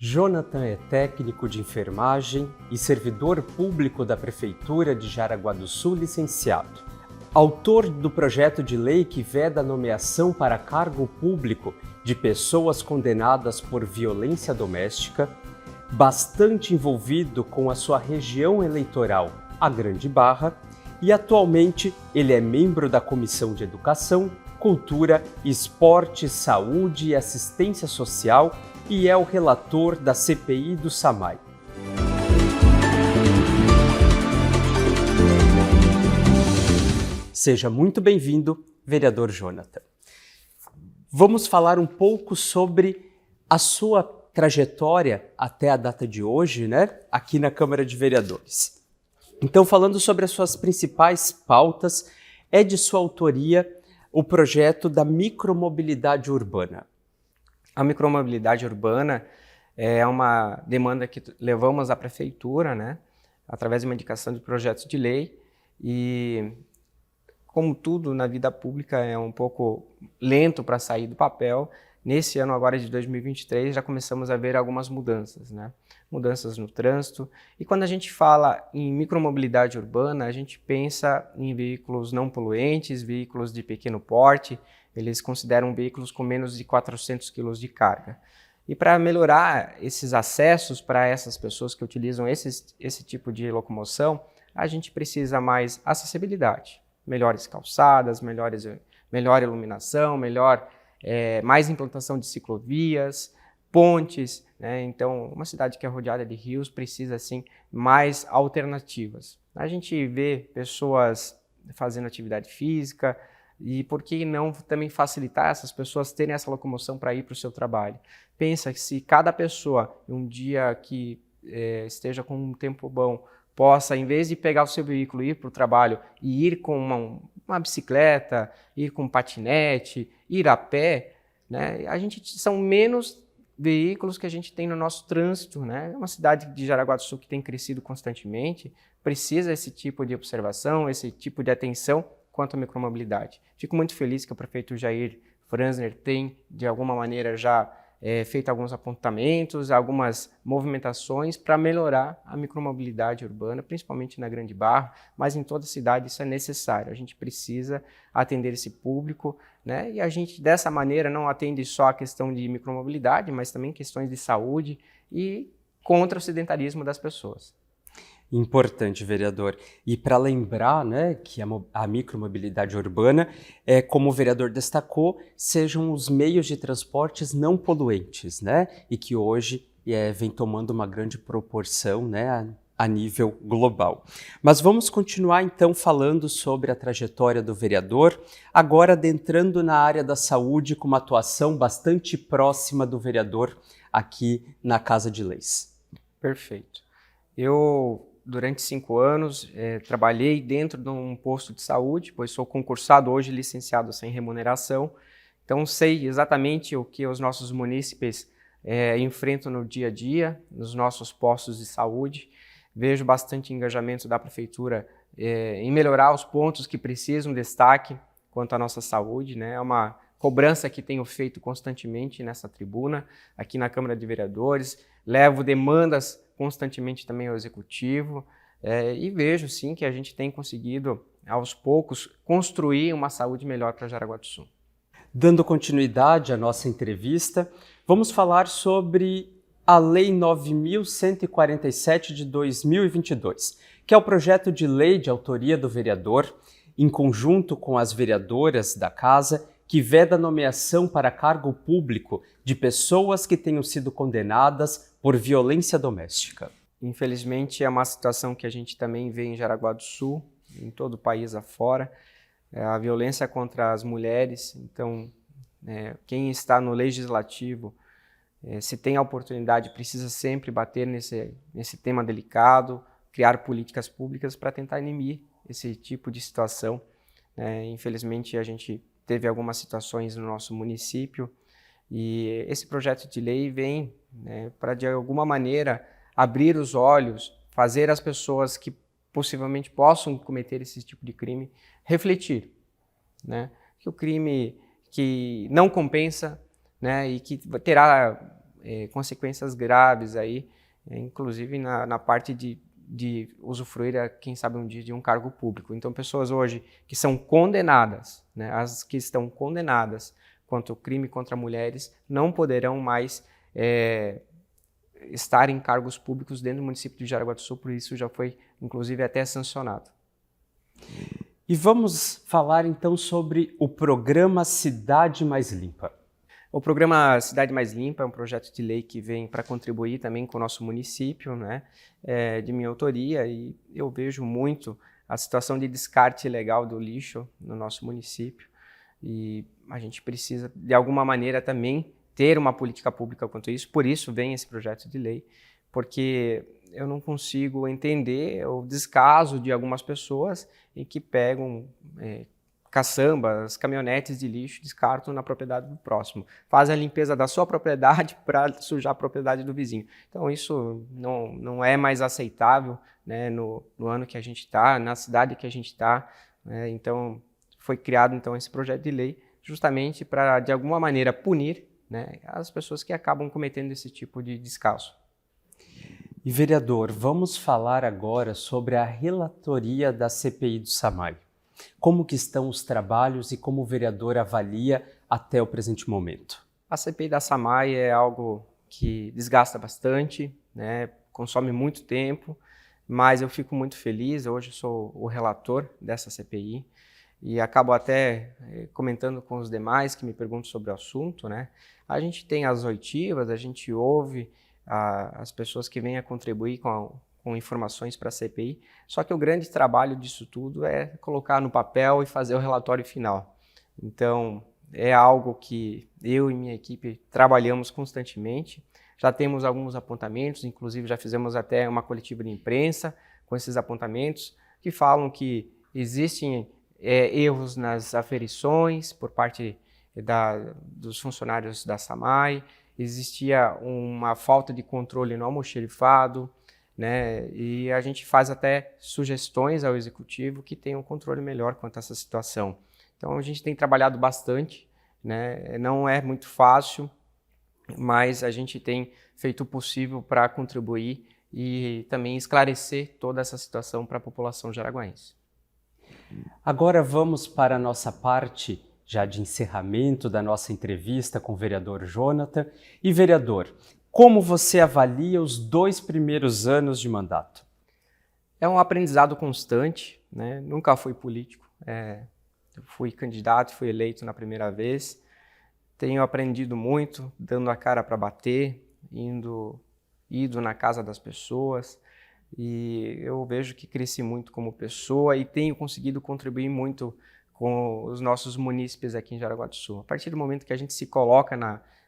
Jonathan é técnico de enfermagem e servidor público da Prefeitura de Jaraguá do Sul, licenciado. Autor do projeto de lei que veda a nomeação para cargo público de pessoas condenadas por violência doméstica, bastante envolvido com a sua região eleitoral, a Grande Barra, e atualmente ele é membro da Comissão de Educação, Cultura, Esporte, Saúde e Assistência Social e é o relator da CPI do SAMAI. Seja muito bem-vindo, vereador Jonathan. Vamos falar um pouco sobre a sua trajetória até a data de hoje, né, aqui na Câmara de Vereadores. Então, falando sobre as suas principais pautas, é de sua autoria o projeto da micromobilidade urbana. A micromobilidade urbana é uma demanda que levamos à Prefeitura, né, através de uma indicação de projetos de lei e, como tudo na vida pública, é um pouco lento para sair do papel. Nesse ano agora de 2023 já começamos a ver algumas mudanças, né? Mudanças no trânsito. E quando a gente fala em micromobilidade urbana, a gente pensa em veículos não poluentes, veículos de pequeno porte. Eles consideram veículos com menos de 400 kg de carga. E para melhorar esses acessos para essas pessoas que utilizam esse tipo de locomoção, a gente precisa mais acessibilidade, melhores calçadas, melhor iluminação, mais implantação de ciclovias, pontes, né? Então, uma cidade que é rodeada de rios precisa, assim, mais alternativas. A gente vê pessoas fazendo atividade física, e por que não também facilitar essas pessoas terem essa locomoção para ir para o seu trabalho? Pensa que se cada pessoa, um dia que esteja com um tempo bom, possa, em vez de pegar o seu veículo e ir para o trabalho e ir com uma bicicleta, ir com um patinete, ir a pé, né? São menos veículos que a gente tem no nosso trânsito, né? É uma cidade de Jaraguá do Sul que tem crescido constantemente, precisa esse tipo de observação, esse tipo de atenção quanto à micromobilidade. Fico muito feliz que o prefeito Jair Franzner tem, de alguma maneira, já feito alguns apontamentos, algumas movimentações para melhorar a micromobilidade urbana, principalmente na Grande Barra, mas em toda a cidade isso é necessário. A gente precisa atender esse público, né? E a gente, dessa maneira, não atende só a questão de micromobilidade, mas também questões de saúde e contra o sedentarismo das pessoas. Importante, vereador. E para lembrar, né, que a micromobilidade urbana, como o vereador destacou, sejam os meios de transportes não poluentes, né, e que hoje vem tomando uma grande proporção, né, a nível global. Mas vamos continuar então falando sobre a trajetória do vereador, agora adentrando na área da saúde com uma atuação bastante próxima do vereador aqui na Casa de Leis. Perfeito. Durante 5 anos, trabalhei dentro de um posto de saúde, pois sou concursado hoje, licenciado sem remuneração. Então, sei exatamente o que os nossos munícipes enfrentam no dia a dia, nos nossos postos de saúde. Vejo bastante engajamento da Prefeitura em melhorar os pontos que precisam de destaque quanto à nossa saúde, né? É uma cobrança que tenho feito constantemente nessa tribuna, aqui na Câmara de Vereadores. Levo demandas constantemente também ao Executivo e vejo sim que a gente tem conseguido, aos poucos, construir uma saúde melhor para Jaraguá do Sul. Dando continuidade à nossa entrevista, vamos falar sobre a Lei 9.147 de 2022, que é o projeto de lei de autoria do vereador, em conjunto com as vereadoras da Casa, que veda a nomeação para cargo público de pessoas que tenham sido condenadas por violência doméstica. Infelizmente, é uma situação que a gente também vê em Jaraguá do Sul, em todo o país afora, a violência contra as mulheres. Então, quem está no legislativo, se tem a oportunidade, precisa sempre bater nesse tema delicado, criar políticas públicas para tentar inibir esse tipo de situação. Infelizmente, a gente teve algumas situações no nosso município e esse projeto de lei vem para, de alguma maneira, abrir os olhos, fazer as pessoas que possivelmente possam cometer esse tipo de crime refletir, que o crime que não compensa, e que terá consequências graves aí, inclusive na parte de usufruir, quem sabe um dia, de um cargo público. Então, pessoas hoje que são condenadas, né, as que estão condenadas quanto ao crime contra mulheres, não poderão mais estar em cargos públicos dentro do município de Jaraguá do Sul, por isso já foi, inclusive, até sancionado. E vamos falar então sobre o programa Cidade Mais Limpa. O programa Cidade Mais Limpa é um projeto de lei que vem para contribuir também com o nosso município, né, de minha autoria, e eu vejo muito a situação de descarte ilegal do lixo no nosso município, e a gente precisa, de alguma maneira, também ter uma política pública quanto a isso, por isso vem esse projeto de lei, porque eu não consigo entender o descaso de algumas pessoas em que pegam caçambas, caminhonetes de lixo, descartam na propriedade do próximo. Fazem a limpeza da sua propriedade para sujar a propriedade do vizinho. Então isso não é mais aceitável, né, no ano que a gente está, na cidade que a gente está. Então foi criado então esse projeto de lei justamente para, de alguma maneira, punir, né, as pessoas que acabam cometendo esse tipo de descaso. E vereador, vamos falar agora sobre a relatoria da CPI do SAMAI. Como que estão os trabalhos e como o vereador avalia até o presente momento? A CPI da SAMAI é algo que desgasta bastante, né, consome muito tempo, mas eu fico muito feliz. Hoje eu sou o relator dessa CPI e acabo até comentando com os demais que me perguntam sobre o assunto, né? A gente tem as oitivas, a gente ouve as pessoas que vêm a contribuir com informações para a CPI, só que o grande trabalho disso tudo é colocar no papel e fazer o relatório final. Então, é algo que eu e minha equipe trabalhamos constantemente, já temos alguns apontamentos, inclusive já fizemos até uma coletiva de imprensa com esses apontamentos, que falam que existem erros nas aferições por parte dos funcionários da SAMAI, existia uma falta de controle no almoxerifado, né? E a gente faz até sugestões ao executivo que tenham um controle melhor quanto a essa situação. Então a gente tem trabalhado bastante, né? Não é muito fácil, mas a gente tem feito o possível para contribuir e também esclarecer toda essa situação para a população jaraguaense. Agora vamos para a nossa parte já de encerramento da nossa entrevista com o vereador Jonathan. E vereador, como você avalia os 2 primeiros anos de mandato? É um aprendizado constante, né? Nunca fui político, eu fui candidato, fui eleito na primeira vez. Tenho aprendido muito, dando a cara para bater, indo na casa das pessoas, e eu vejo que cresci muito como pessoa e tenho conseguido contribuir muito com os nossos munícipes aqui em Jaraguá do Sul. A partir do momento que a gente se coloca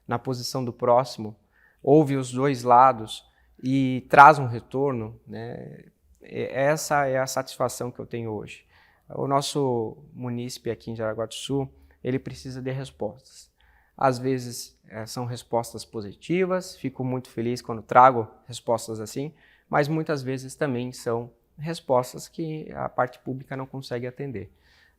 na posição do próximo, ouve os dois lados e traz um retorno, né? Essa é a satisfação que eu tenho hoje. O nosso munícipe aqui em Jaraguá do Sul, ele precisa de respostas. Às vezes são respostas positivas, fico muito feliz quando trago respostas assim, mas muitas vezes também são respostas que a parte pública não consegue atender.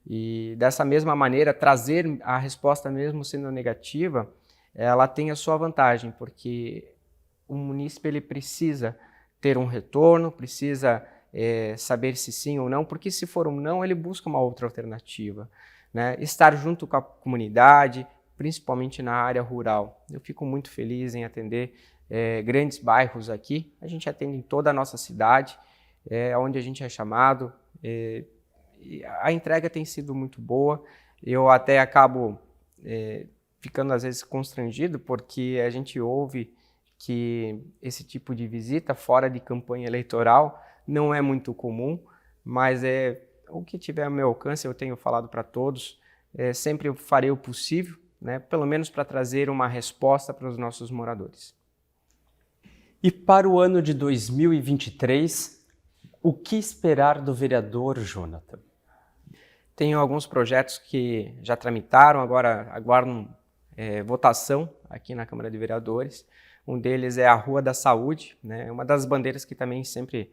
E dessa mesma maneira, trazer a resposta mesmo sendo negativa, ela tem a sua vantagem, porque o munícipe ele precisa ter um retorno, precisa saber se sim ou não, porque se for um não, ele busca uma outra alternativa, né? Estar junto com a comunidade, principalmente na área rural. Eu fico muito feliz em atender grandes bairros aqui. A gente atende em toda a nossa cidade, onde a gente é chamado. A entrega tem sido muito boa. Eu até acabo ficando às vezes constrangido, porque a gente ouve que esse tipo de visita fora de campanha eleitoral não é muito comum, mas o que tiver ao meu alcance, eu tenho falado para todos, sempre eu farei o possível, né, pelo menos para trazer uma resposta para os nossos moradores. E para o ano de 2023, o que esperar do vereador Jonathan? Tenho alguns projetos que já tramitaram, agora aguardam votação aqui na Câmara de Vereadores. Um deles é a Rua da Saúde, né? Uma das bandeiras que também sempre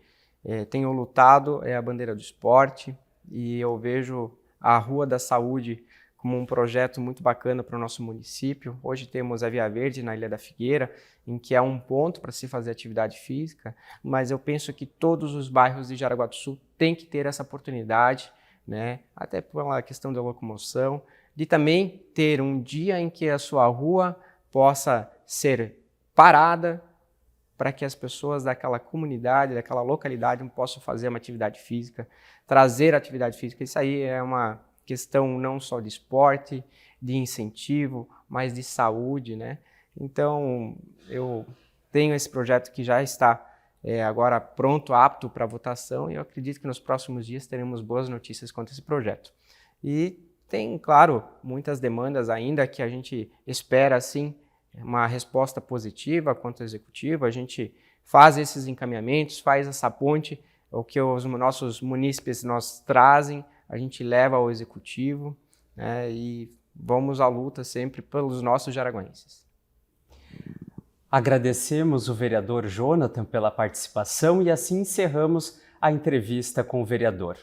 tenho lutado é a bandeira do esporte, e eu vejo a Rua da Saúde como um projeto muito bacana para o nosso município. Hoje temos a Via Verde na Ilha da Figueira, em que é um ponto para se fazer atividade física, mas eu penso que todos os bairros de Jaraguá do Sul têm que ter essa oportunidade, né? Até pela questão da locomoção, de também ter um dia em que a sua rua possa ser parada para que as pessoas daquela comunidade, daquela localidade possam fazer uma atividade física, trazer atividade física. Isso aí é uma questão não só de esporte, de incentivo, mas de saúde, né? Então, eu tenho esse projeto que já está agora pronto, apto para votação, e eu acredito que nos próximos dias teremos boas notícias quanto a esse projeto. E tem, claro, muitas demandas ainda que a gente espera, assim, uma resposta positiva quanto ao executivo. A gente faz esses encaminhamentos, faz essa ponte, o que os nossos munícipes nos trazem, a gente leva ao executivo, né, e vamos à luta sempre pelos nossos jaraguenses. Agradecemos o vereador Jonathan pela participação e assim encerramos a entrevista com o vereador.